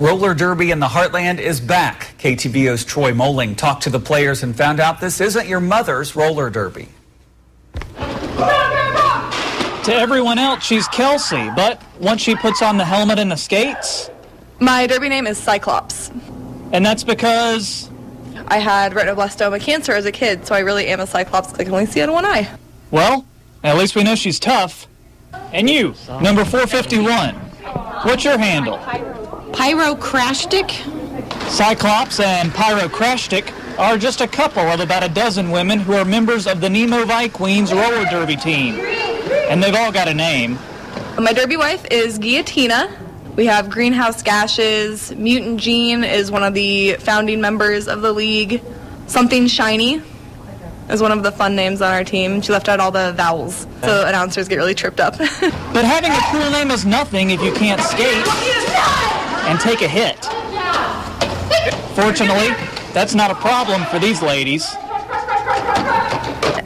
Roller derby in the Heartland is back. KTVO's Troy Moling talked to the players and found out this isn't your mother's roller derby. To everyone else, she's Kelsey, but once she puts on the helmet and the skates... My derby name is Cyclops. And that's because... I had retinoblastoma cancer as a kid, so I really am a Cyclops. I can only see out of one eye. Well, at least we know she's tough. And you, number 451, what's your handle? Pyrocrastic? Cyclops and Pyrocrastic are just a couple of about a dozen women who are members of the Nemo Vikings roller derby team. And they've all got a name. My derby wife is Guillotina. We have Greenhouse Gashes. Mutant Jean is one of the founding members of the league. Something Shiny is one of the fun names on our team. She left out all the vowels, so announcers get really tripped up. But having a cool name is nothing if you can't skate and take a hit. Fortunately, that's not a problem for these ladies.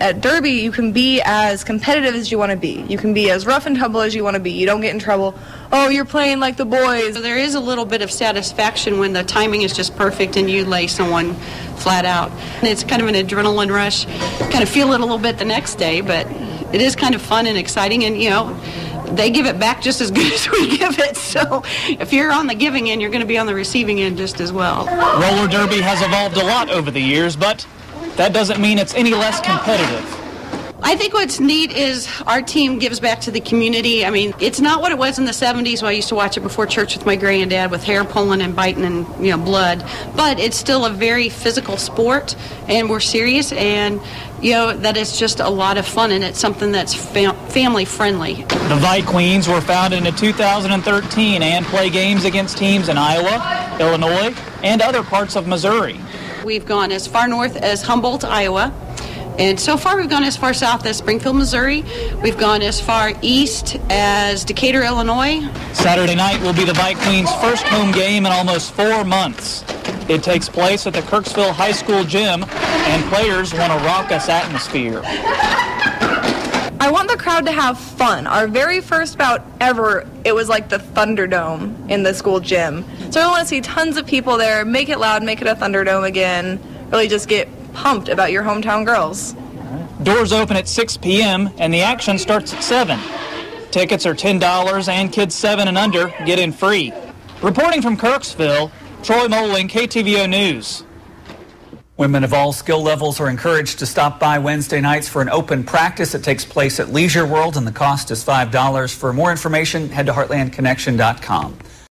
At derby, you can be as competitive as you want to be. You can be as rough and tumble as you want to be. You don't get in trouble. Oh, you're playing like the boys. So there is a little bit of satisfaction when the timing is just perfect and you lay someone flat out. And it's kind of an adrenaline rush. Kind of feel it a little bit the next day, but it is kind of fun and exciting. And, you know, they give it back just as good as we give it. So if you're on the giving end, you're going to be on the receiving end just as well. Roller derby has evolved a lot over the years, but that doesn't mean it's any less competitive. I think what's neat is our team gives back to the community. I mean, it's not what it was in the 70s when I used to watch it before church with my granddad with hair pulling and biting and, you know, blood. But it's still a very physical sport, and we're serious, and, you know, that it's just a lot of fun, and it's something that's family friendly. The Vikings were founded in 2013 and play games against teams in Iowa, Illinois, and other parts of Missouri. We've gone as far north as Humboldt, Iowa. And so far, we've gone as far south as Springfield, Missouri. We've gone as far east as Decatur, Illinois. Saturday night will be the Vikings' first home game in almost 4 months. It takes place at the Kirksville High School gym, and players want a raucous atmosphere. I want the crowd to have fun. Our very first bout ever, it was like the Thunderdome in the school gym. So I want to see tons of people there, make it loud, make it a Thunderdome again, really just get pumped about your hometown girls. Doors open at 6 p.m. and the action starts at 7. Tickets are $10 and kids 7 and under get in free. Reporting from Kirksville, Troy Moling, KTVO News. Women of all skill levels are encouraged to stop by Wednesday nights for an open practice. It takes place at Leisure World and the cost is $5. For more information, head to heartlandconnection.com.